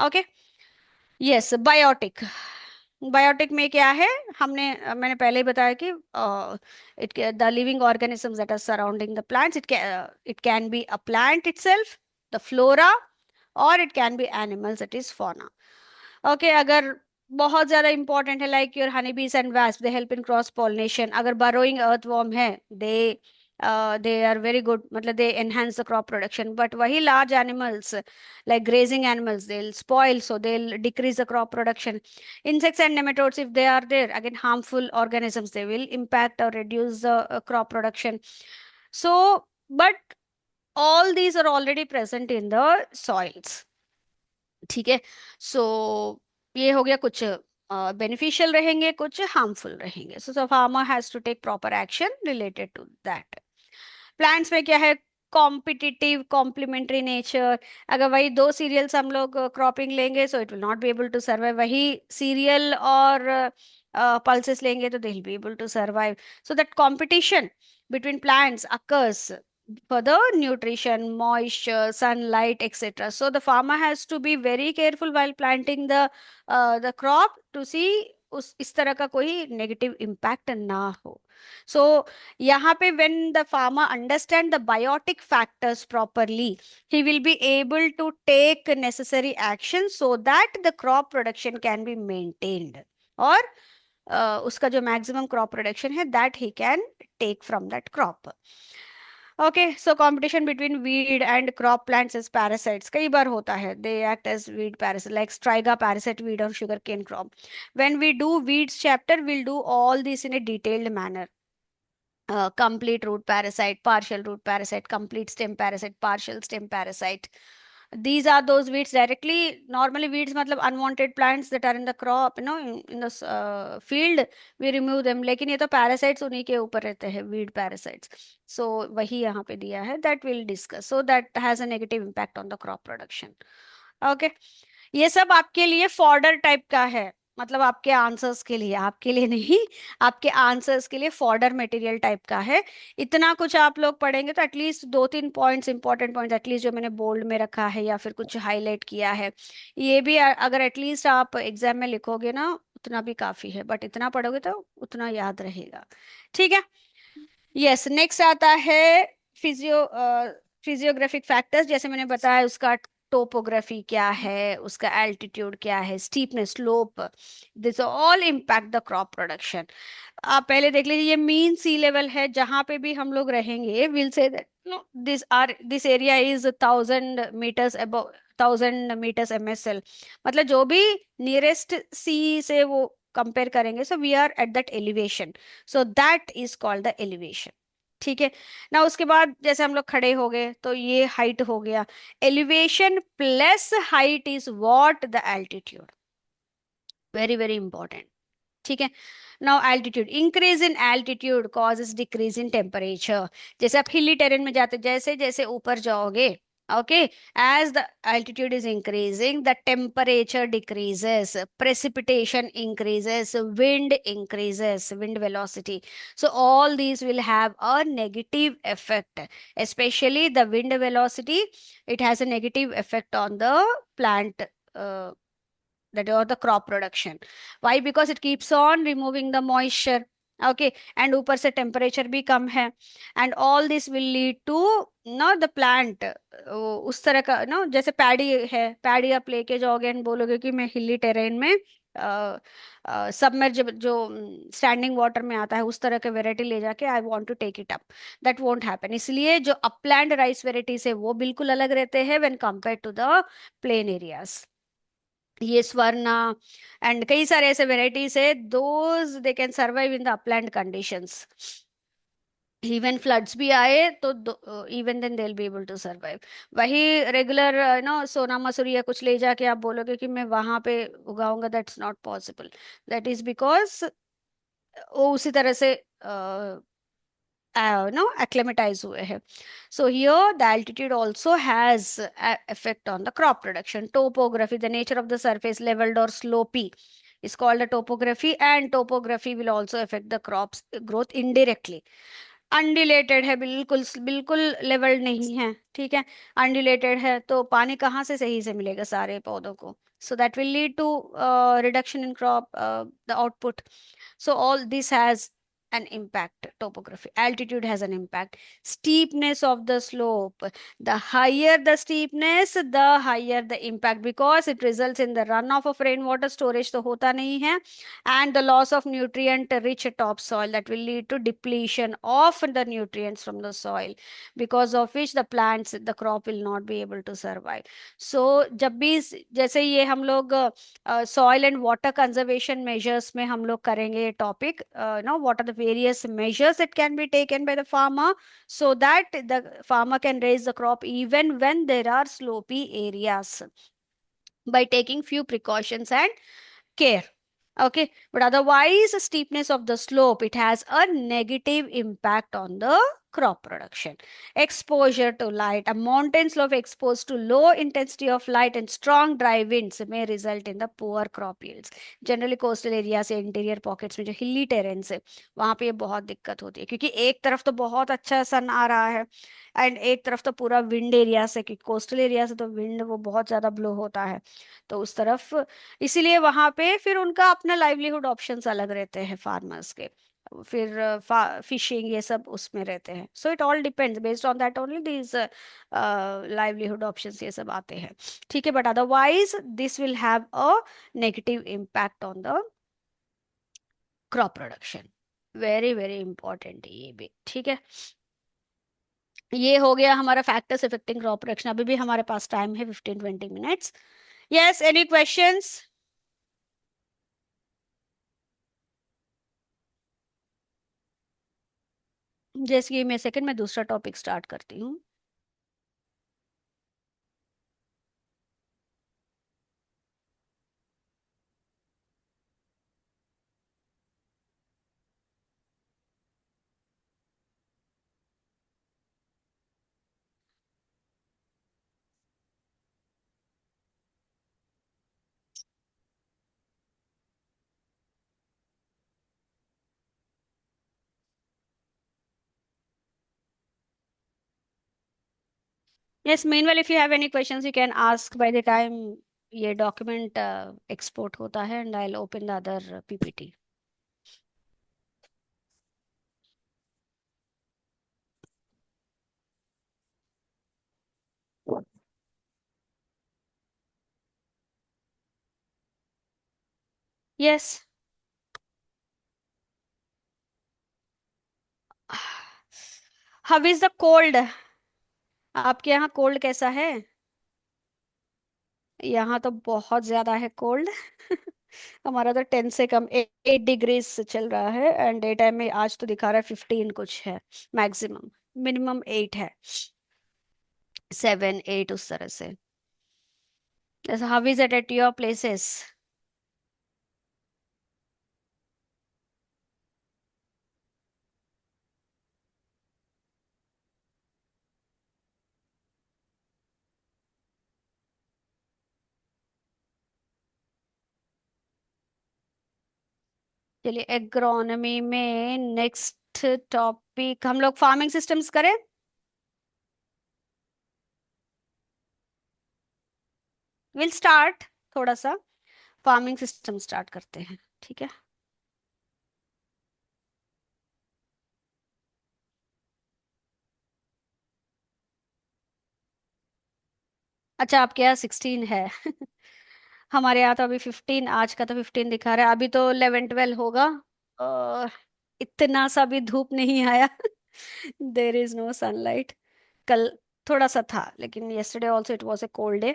Okay, yes, biotic. Biotic में क्या है, हमने मैंने पहले ही बताया कि it, the living organisms that are surrounding the plants, it can be a plant itself, the flora, और it can be animals, it is fauna. Okay, अगर बहुत ज्यादा इंपॉर्टेंट है like your honey bees and wasp, they help in cross pollination. अगर burrowing earthworm है, they are very good, मतलब they enhance the crop production. But वही large animals like grazing animals, they will spoil, so they will decrease the crop production. Insects and nematodes, if they are there, again harmful organisms, they will impact or reduce the crop production. So, but all these are already present in the soils. ठीक है. सो ये हो गया, कुछ beneficial रहेंगे, कुछ harmful रहेंगे. So farmer has to take proper action related to that. Plants में क्या है, कॉम्पिटिटिव कॉम्प्लीमेंट्री नेचर. अगर वही दो सीरियल्स हम लोग क्रॉपिंग लेंगे, so it will not be able to survive. वही सीरियल और पल्सेस लेंगे तो they will be able to survive. So that competition between plants occurs for the nutrition, moisture, sunlight, etc. So the farmer has to be very careful while planting the crop to see उस इस तरह का कोई negative impact ना हो. So यहाँ पे when the farmer understand the biotic factors properly, he will be able to take necessary action so that the crop production can be maintained, और उसका जो मैक्सिमम क्रॉप प्रोडक्शन है that he can take from that crop. Okay, so competition between weed and crop plants is parasites कई बार होता है. They act as weed parasite like striga parasite weed और sugar cane crop. When we do weeds chapter, we'll do all this in a detailed manner. Complete root parasite, partial root parasite, complete stem parasite, partial stem parasite. These are those weeds directly. Normally, weeds मतलब unwanted plants that are in the crop, in the field, we remove them. लेकिन ये तो parasites उन्हीं के ऊपर रहते हैं, weed parasites. So वही यहाँ पे दिया है, that we'll discuss. So that has a negative impact on the crop production. Okay. ये सब आपके लिए फॉर्डर टाइप का है, मतलब आपके आंसर्स के लिए, आपके लिए नहीं, आपके आंसर्स के लिए फॉर्डर मटेरियल टाइप का है. इतना कुछ आप लोग पढ़ेंगे तो एटलीस्ट दो तीन पॉइंट्स, इंपॉर्टेंट पॉइंट्स एटलीस्ट जो मैंने बोल्ड में रखा है या फिर कुछ हाईलाइट किया है, ये भी अगर एटलीस्ट आप एग्जाम में लिखोगे ना, उतना भी काफी है. बट इतना पढ़ोगे तो उतना याद रहेगा. ठीक है. यस, नेक्स्ट आता है फिजियोग्राफिक फैक्टर्स. जैसे मैंने बताया, उसका टोपोग्राफी क्या है, उसका एल्टीट्यूड क्या है, steepness, slope, this all impact the crop production. आप पहले देख लीजिए, ये मीन सी लेवल है, जहां पे भी हम लोग रहेंगे will say that no this area is 1000 meters above 1000 meters MSL. मतलब जो भी नियरेस्ट सी से वो कंपेयर करेंगे, so we are at that elevation, so that is called the elevation. ठीक है ना. उसके बाद जैसे हम लोग खड़े हो गए तो ये हाइट हो गया. Elevation plus height is what the altitude. Very very important. ठीक है. Now altitude, increase in altitude causes decrease in temperature. जैसे आप हिली टेरेन में जाते, जैसे जैसे ऊपर जाओगे, okay, as the altitude is increasing, the temperature decreases, precipitation increases, wind increases, wind velocity. So all these will have a negative effect, especially the wind velocity. It has a negative effect on the plant, that or the crop production. Why? Because it keeps on removing the moisture. Okay, and ऊपर से temperature भी कम है, and all this will lead to know the plant, उस तरह का no, जैसे paddy है, paddy आप लेके जाओगे एंड बोलोगे कि मैं हिली टेरेन में सबमर्ज जो स्टैंडिंग वाटर में आता है उस तरह के वेराइटी ले जाके I want to take it up, that won't happen. इसलिए जो अपलैंड राइस वेराइटीज है वो बिल्कुल अलग रहते हैं when compare to the plain areas. ये स्वर्णा एंड कई सारे ऐसे वेराइटीज है, those they can survive in the upland conditions. Even floods भी आए तो even then they will be able to survive. वही रेगुलर सोना मसूरी या कुछ ले जाके आप बोलोगे कि मैं वहां पे उगाऊंगा, that's not possible. That is because वो उसी तरह से acclimatize हुए हैं. So here the altitude also has a effect on the crop production. Topography, the nature of the surface, leveled or slopy, is called a topography, and topography will also affect the crops growth indirectly. अनडिलेटेड है, बिल्कुल बिल्कुल level नहीं है. ठीक है. अनडिलेटेड है तो पानी कहाँ से सही से मिलेगा सारे पौधों को. So that will lead to reduction in crop the output. So all this has an impact. Topography, altitude has an impact. Steepness of the slope, the higher the steepness the higher the impact, because it results in the runoff of rainwater, storage तो होता नहीं है, and the loss of nutrient rich topsoil, that will lead to depletion of the nutrients from the soil, because of which the plants, the crop will not be able to survive. So जब भी जैसे ये हम लोग soil and water conservation measures में हम लोग करेंगे topic, no what are the various measures that can be taken by the farmer so that the farmer can raise the crop even when there are slopy areas by taking few precautions and care. Okay, but otherwise steepness of the slope, it has a negative impact on the crop production. Exposure to light. A mountain slope exposed to low intensity of light and strong dry winds may result in the poor crop yields. Generally coastal area से interior pockets में जो हिली terrains है वहां पे ये बहुत दिक्कत होती है, क्योंकि एक तरफ तो बहुत अच्छा सन आ रहा है एंड एक तरफ तो पूरा विंड एरिया से, क्योंकि कोस्टल एरिया से तो विंड वो बहुत ज्यादा ब्लो होता है, तो उस तरफ इसीलिए वहां पे फिर उनका अपना लाइवलीहुड ऑप्शंस अलग रहते हैं फार्मर्स के। फिर फिशिंग ये सब उसमें रहते हैं, so it all depends based on that only these livelihood options ये सब आते हैं। ठीक है, but otherwise this will have a negative impact on the crop production. Very very important है ये भी। ठीक है, ये हो गया हमारा फैक्टर्स इफेक्टिंग क्रॉप प्रोडक्शन। अभी भी हमारे पास टाइम है 15-20 मिनट्स। Yes, any questions? जैसे कि मैं सेकंड में दूसरा टॉपिक स्टार्ट करती हूँ। Yes, meanwhile if you have any questions you can ask by the time ये डॉक्यूमेंट एक्सपोर्ट होता है, and I will open the other PPT. Yes, how is the cold? आपके यहाँ कोल्ड कैसा है? यहाँ तो बहुत ज्यादा है कोल्ड। हमारा तो 10 से कम 8 डिग्रीज से चल रहा है, एंड डे टाइम में आज तो दिखा रहा है 15 कुछ है मैक्सिमम। मिनिमम 8 है, 7-8 उस तरह से। जैसे how is it at your places? चलिए, एग्रोनॉमी में नेक्स्ट टॉपिक हम लोग फार्मिंग सिस्टम्स करें। विल स्टार्ट थोड़ा सा फार्मिंग सिस्टम स्टार्ट करते हैं। ठीक है, अच्छा आपके यहाँ 16 है। हमारे यहाँ तो अभी 15, आज का तो 15 दिखा रहा है, अभी तो 11-12 होगा। और इतना सा भी धूप नहीं आया। There is no sunlight. कल थोड़ा सा था, लेकिन yesterday also it was a cold day.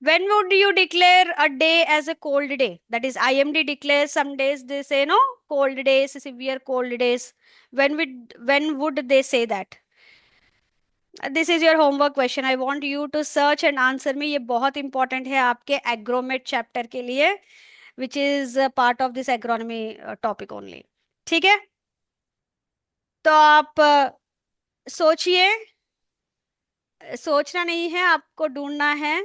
When would you declare a day as a cold day? That is, IMD declares some days they say no cold days, severe cold days. When would they say that? This is your homework question, I want you to search and answer me. ये बहुत important है आपके agromet chapter के लिए, which is part of this agronomy topic only. ठीक है, तो आप सोचिए। सोचना नहीं है, आपको ढूंढना है।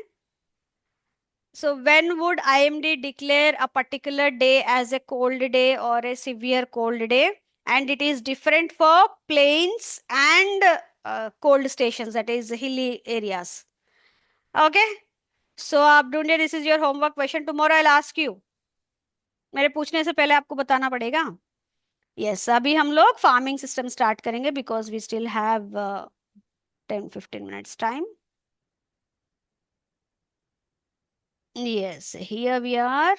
So when would IMD declare a particular day as a cold day or a severe cold day? And it is different for plains and cold stations, that is hilly areas. Okay, सो आप ढूंढिए। This is your homework question, tomorrow I ask you. मेरे पूछने से पहले आपको बताना पड़ेगा। Yes, अभी हम लोग फार्मिंग सिस्टम स्टार्ट करेंगे because we still have 10-15 minutes time. Yes, here we are.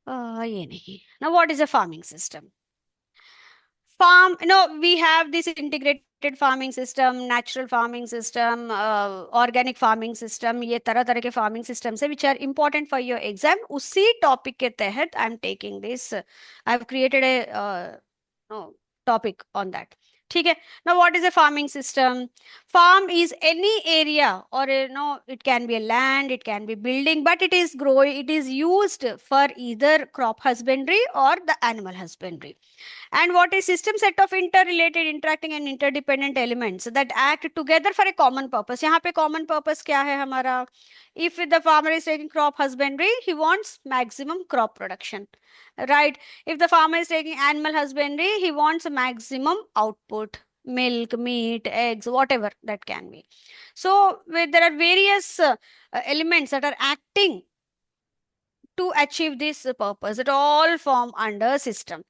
ये नहीं ना, what is a farming system? farm, we have this integrated farming system, natural farming system, organic farming system, ये तरह तरह के farming systems है which are important for your exam। उसी topic के तहत I am taking this, I have created a no, topic on that। ठीक है. Now what is a farming system? Farm is any area, or it can be a land, it can be building, but it is growing, it is used for either crop husbandry or the animal husbandry. And what is system? Set of interrelated, interacting and interdependent elements that act together for a common purpose. यहाँ पे common purpose क्या है हमारा? If the farmer is taking crop husbandry, he wants maximum crop production, right? If the farmer is taking animal husbandry, he wants maximum output, milk, meat, eggs, whatever that can be. So there are various elements that are acting to achieve this purpose. It all form under system.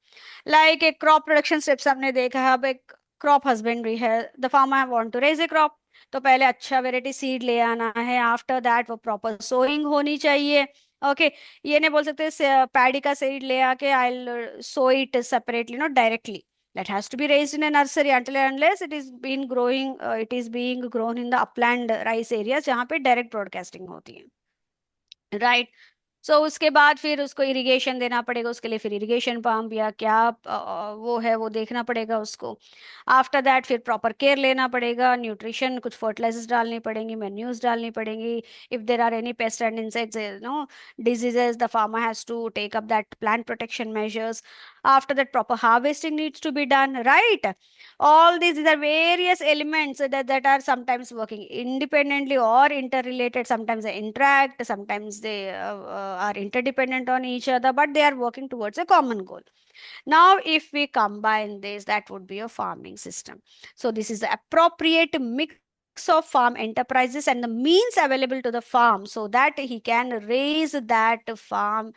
Like a crop production steps हमने देखा है. अब एक crop husbandry है. The farmer want to raise a crop. तो पहले अच्छा variety seed ले आना है. आफ्टर दैट वो प्रॉपर सोइंग होनी चाहिए. Okay okay. ये नहीं बोल सकते पैडी का सीड ले आके I sow it separately, not directly. That has to be raised in a nursery until and unless it is been growing, it is being grown in the upland rice areas जहाँ पे direct broadcasting होती है, right? सो उसके बाद फिर उसको irrigation देना पड़ेगा. उसके लिए फिर इरिगेशन पंप या क्या वो है वो देखना पड़ेगा उसको. आफ्टर दैट फिर प्रॉपर केयर लेना पड़ेगा. न्यूट्रिशन, कुछ फर्टिलाइजर्स डालनी पड़ेंगी, मेन्यूज डालनी पड़ेंगी. If there are any pest and insects, diseases, the farmer has to take up that plant protection measures. After that, proper harvesting needs to be done, right? All these are various elements that are sometimes working independently or interrelated. Sometimes they interact, sometimes they are interdependent on each other, but they are working towards a common goal. Now if we combine this, that would be a farming system. So this is the appropriate mix of farm enterprises and the means available to the farm so that he can raise that farm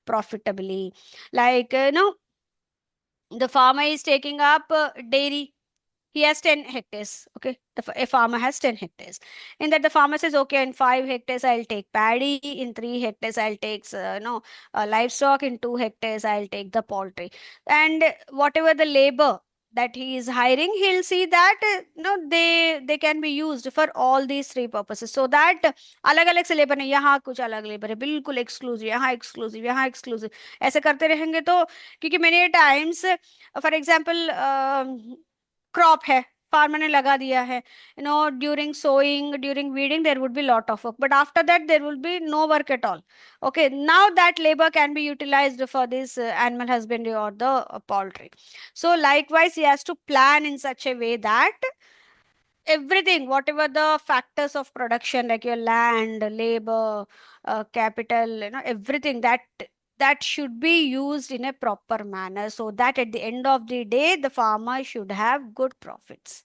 profitably. Like the farmer is taking up dairy. He has 10 hectares. Okay, a farmer has 10 hectares. In that, the farmer says, okay, in 5 hectares I'll take paddy, in 3 hectares I'll take no livestock, in 2 hectares I'll take the poultry. And whatever the labor that he is hiring, he'll see that no, they can be used for all these three purposes. So that अलग अलग से labour नहीं, यहाँ कुछ अलग labour है, बिल्कुल exclusive, यहाँ एक्सक्लूसिव, यहाँ एक्सक्लूसिव, ऐसे करते रहेंगे तो. क्योंकि many times for example crop है, फार्मर ने लगा दिया है, during sowing, during weeding there would be lot of work, but after that there will be no work at all. Okay, now that labor can be utilized for this animal husbandry or the poultry. So likewise, he has to plan in such a way that everything, whatever the factors of production, like your land, labor, capital, everything that should be used in a proper manner so that at the end of the day the farmer should have good profits.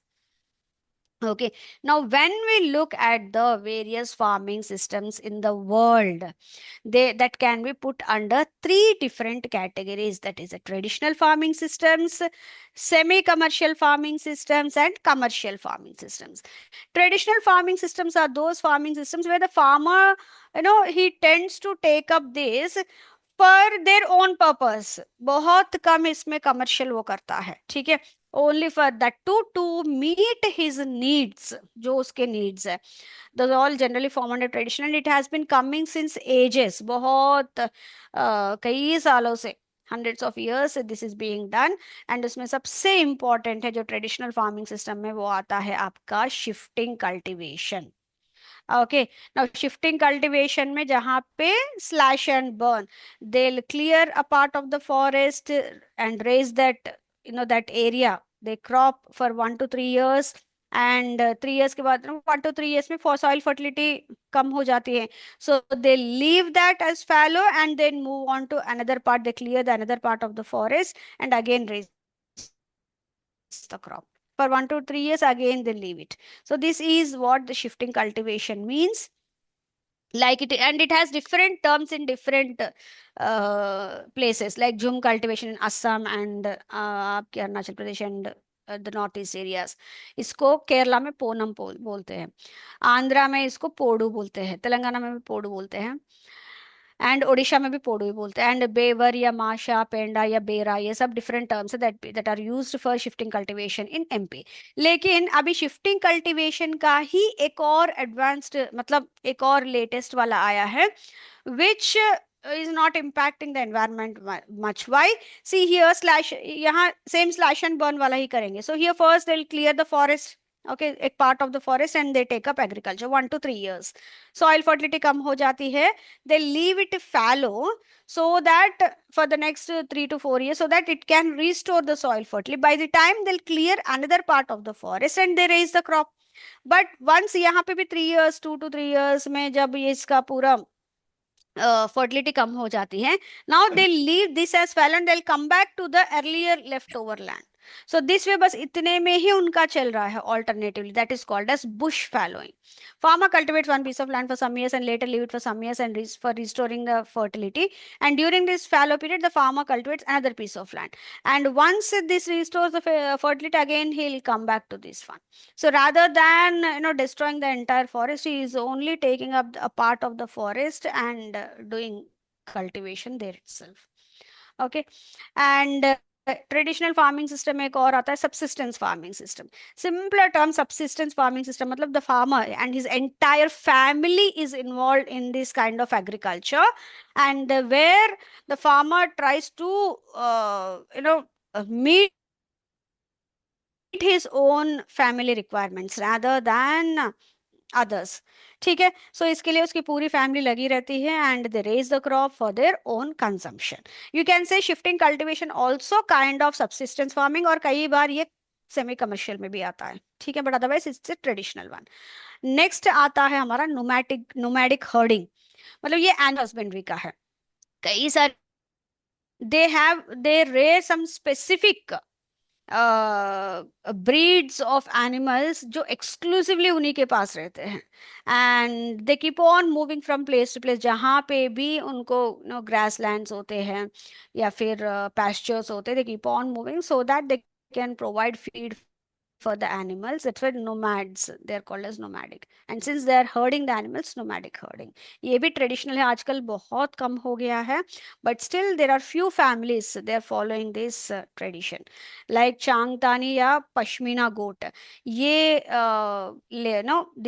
Okay, now when we look at the various farming systems in the world, they that can be put under three different categories. That is, a traditional farming systems, semi-commercial farming systems, and commercial farming systems. Traditional farming systems are those farming systems where the farmer, he tends to take up this for their own purpose. बहुत कम इसमें commercial वो करता है, ठीक है. Only for that to meet his needs, जो उसके needs है. Those all generally form under tradition and it has been coming since ages. बहुत कई सालों से, hundreds of years this is being done. And उसमें सबसे important है जो traditional farming system में, वो आता है आपका shifting cultivation. Okay, now shifting cultivation में जहाँ पे slash and burn, they'll clear a part of the forest and raise that, that area. They crop for 1 to 3 years, and 3 years के बाद 1 to 3 years में for soil fertility कम हो जाती है. So they leave that as fallow and then move on to another part. They clear the another part of the forest and again raise the crop for 1 to 3 years, again they leave it. So this is what the shifting cultivation means. Like it, and it has different terms in different places, like jhum cultivation in Assam and आपके Arunachal Pradesh and the north east areas. इसको केरला में पोनम बोलते हैं, आंध्रा में इसको पोडू बोलते हैं, तेलंगाना में भी पोडू बोलते हैं, एंड ओडिशा में भी पोडू ही बोलते हैं. एंड बेवर या माशा, पेंडा या बेरा, ये सब डिफरेंट टर्म्स है that are used for shifting cultivation in MP. लेकिन अभी शिफ्टिंग कल्टीवेशन का ही एक और एडवांस्ड, मतलब एक और लेटेस्ट वाला आया है, विच is not impacting the environment much. Why? See here, slash, यहाँ same slash and burn वाला ही करेंगे. So here first they'll clear the forest, okay, एक part of the forest, and they take up agriculture. 1 to 3 years, soil fertility कम हो जाती है. They leave it fallow so that for the next 3 to 4 years, so that it can restore the soil fertility. By the time they'll clear another part of the forest and they raise the crop. But once यहाँ पे भी 3 years, 2 to 3 years में जब ये इसका पूरा fertility कम हो जाती है, now they leave this as fallow and they come back to the earlier left over land. So this way बस इतने में ही उनका चल रहा है. Alternatively that is called as bush fallowing. Farmer cultivates one piece of land for some years and later leave it for some years and for restoring the fertility. And during this fallow period, the farmer cultivates another piece of land. And once this restores the fertility again, he'll come back to this one. So rather than destroying the entire forest, he is only taking up a part of the forest and doing cultivation there itself. Okay, and traditional farming system एक और आता है, subsistence farming system. Simpler term, subsistence farming system मतलब the farmer and his entire family is involve in this kind of agriculture, and where the farmer tries to meet his own family requirements rather than others. ठीक है. सो इसके लिए उसकी पूरी family लगी रहती है and they raise the crop for their own consumption. You can say shifting cultivation also kind of subsistence farming, और कई बार ये सेमी कमर्शियल में भी आता है. ठीक है, but otherwise it's a traditional one. Next आता है हमारा नोमैडिक हर्डिंग. मतलब ये एनिमल हस्बेंड्री का है. कई सारे they rear some specific breeds of animals जो एक्सक्लूसिवली उन्हीं के पास रहते हैं, and they keep on moving from place to place. जहाँ पे भी उनको ग्रास लैंड्स होते हैं या फिर पैस्चर्स होते हैं, दे keep on moving so that they can provide feed for the animals. That's why nomads, they are called as nomadic. And since they are herding the animals, nomadic herding. ये भी traditional है, आजकल बहुत कम हो गया है, but still there are few families they are following this tradition. Like चांगतानी या पश्मीना goat. ये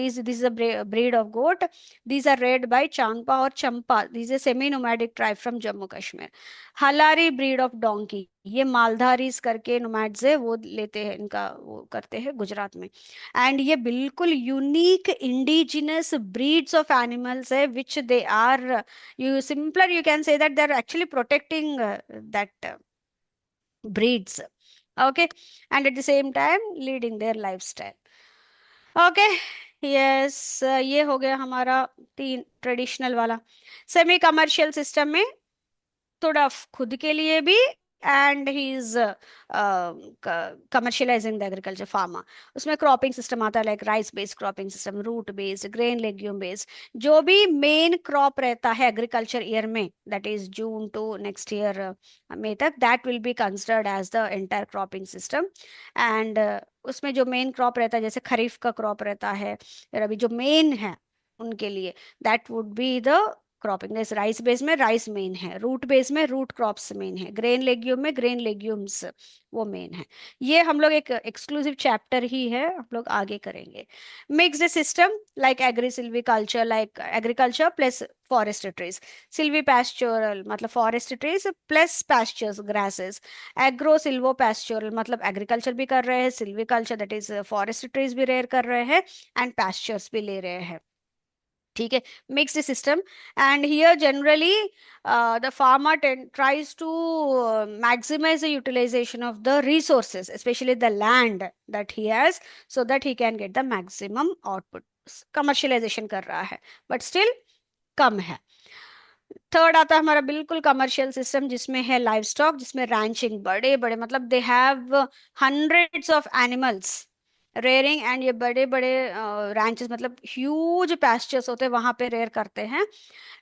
this is a breed of goat. These are reared by Changpa or Champa. These are semi nomadic tribe from Jammu Kashmir. Halari breed of donkey, ये मालधारीज करके nomads है, वो लेते हैं, इनका वो करते हैं गुजरात में. एंड ये बिल्कुल unique indigenous breeds of animals है which they are, you simpler you can say that they are actually protecting that breeds. Okay, and at the same time leading their lifestyle. Okay, yes, ये हो गया हमारा 3 traditional वाला. Semi commercial system में थोड़ा खुद के लिए भी, and he is commercialising the agriculture farmer. उसमें क्रॉपिंग सिस्टम आता है, like rice based cropping system, root based, grain legume based. जो भी मेन क्रॉप रहता है एग्रीकल्चर ईयर में, that is June to next year May तक, that will be considered as the entire cropping system. And उसमें जो main crop रहता है, जैसे खरीफ का क्रॉप रहता है, फिर अभी जो मेन है उनके लिए, that would be the cropping. जैसे राइस बेस में राइस मेन है, रूट बेस में रूट क्रॉप्स मेन है, ग्रेन लेग्यूम में ग्रेन लेग्यूम्स वो मेन है. ये हम लोग एक एक्सक्लूसिव चैप्टर ही है, हम लोग आगे करेंगे. Mixed system like agrisilviculture, like agriculture plus forest trees. Silvipastoral मतलब forest trees plus pastures grasses. Agrosilvopastoral मतलब एग्रीकल्चर भी कर रहे हैं, silviculture that is forest trees भी रेयर कर रहे हैं, एंड पैस्चर्स भी ले रहे हैं. ठीक है, mixed system. And here generally the farmer tries to maximize the utilization of the resources, especially the land that he has, so that he can get the maximum output. Commercialisation कर रहा है but still come है. Third आता है हमारा बिल्कुल commercial system, जिसमें है लाइव स्टॉक, जिसमें रैंचिंग, बड़े बड़े मतलब they have hundreds of animals rearing, and ये बड़े बड़े रैंचेस मतलब ह्यूज पैस्चर्स होते हैं, वहां पे रेयर करते हैं.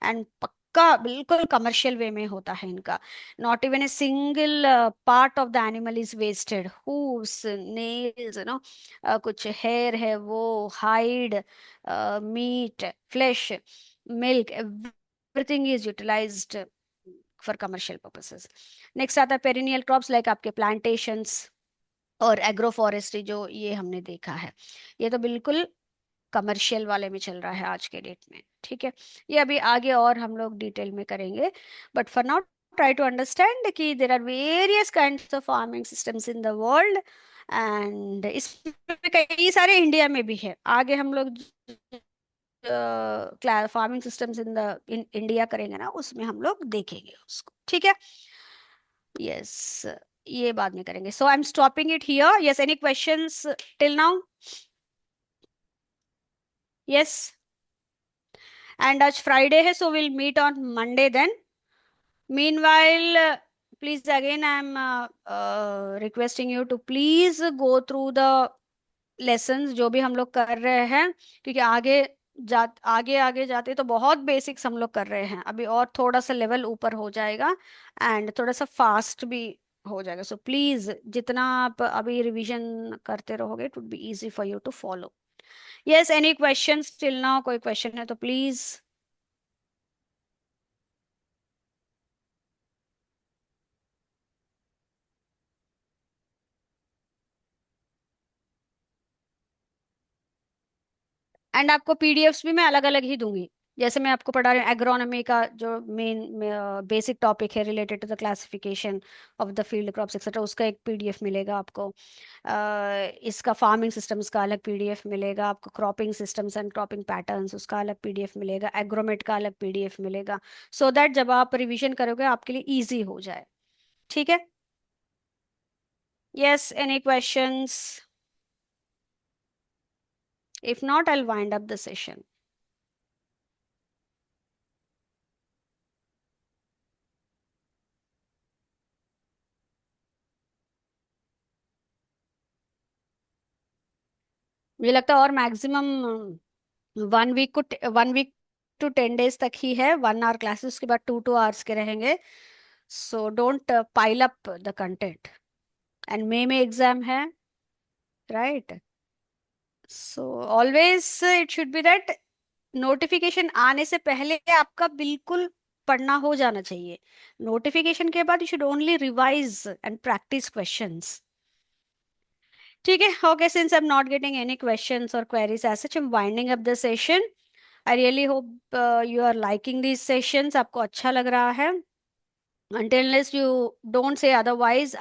एंड पक्का बिल्कुल कमर्शियल वे में होता है इनका. Not even a single part of the animal is wasted. Hooves, nails, कुछ हेयर है वो, hide, meat, flesh, milk, everything is utilized for commercial purposes. Next आता है पेरिनियल क्रॉप्स लाइक आपके प्लांटेशंस और एग्रो फॉरेस्ट्री, जो ये हमने देखा है. ये तो बिल्कुल कमर्शियल वाले में चल रहा है आज के डेट में। ठीक है, ये अभी आगे और हम लोग डिटेल में करेंगे, but for now try to understand कि there are various kinds of farming systems in the world, and इसमें कई सारे इंडिया में भी है। आगे हम लोग फार्मिंग सिस्टम्स इन इंडिया करेंगे ना, उसमें हम लोग देखेंगे उसको। ठीक है, यस, ये बाद में करेंगे। So I am stopping it here. Yes, any questions till now? Yes, and आज फ्राइडे है, so will meet on Monday then. Meanwhile, please again I am requesting you to please go through the lessons जो भी हम लोग कर रहे हैं, क्योंकि आगे आगे जाते तो बहुत बेसिक्स हम लोग कर रहे हैं, अभी और थोड़ा सा लेवल ऊपर हो जाएगा, एंड थोड़ा सा फास्ट भी हो जाएगा। सो प्लीज जितना आप अभी रिवीजन करते रहोगे, it would be easy for you to follow. Yes, any questions till now? कोई क्वेश्चन है तो प्लीज। एंड आपको पीडीएफ्स भी मैं अलग अलग ही दूंगी। जैसे मैं आपको पढ़ा रही हूँ एग्रोनॉमी का जो मेन बेसिक टॉपिक है related to the classification of the field crops etcetera, उसका एक पीडीएफ मिलेगा आपको। इसका फार्मिंग सिस्टम्स का अलग पीडीएफ मिलेगा आपको, cropping systems and cropping patterns उसका अलग पीडीएफ मिलेगा, एग्रोमेट का अलग पीडीएफ मिलेगा, सो दैट जब आप रिवीजन करोगे आपके लिए ईजी हो जाए। ठीक है, yes, any questions? If not, I will wind up the session. मुझे लगता है और मैक्सिमम 1 वीक टू 10 डेज तक ही है, 1 आवर क्लासेस, उसके बाद 2 2 आवर्स के रहेंगे। So don't pile up the content, and मे में एग्जाम है, right? So always it should be that notification आने से पहले आपका बिल्कुल पढ़ना हो जाना चाहिए। नोटिफिकेशन के बाद you should only revise and practice questions. ठीक है, okay, since I am not getting any questions और queries as such, I am winding up the session. I really hope you are liking these sessions, आपको अच्छा लग रहा है। Until unless you don't say otherwise,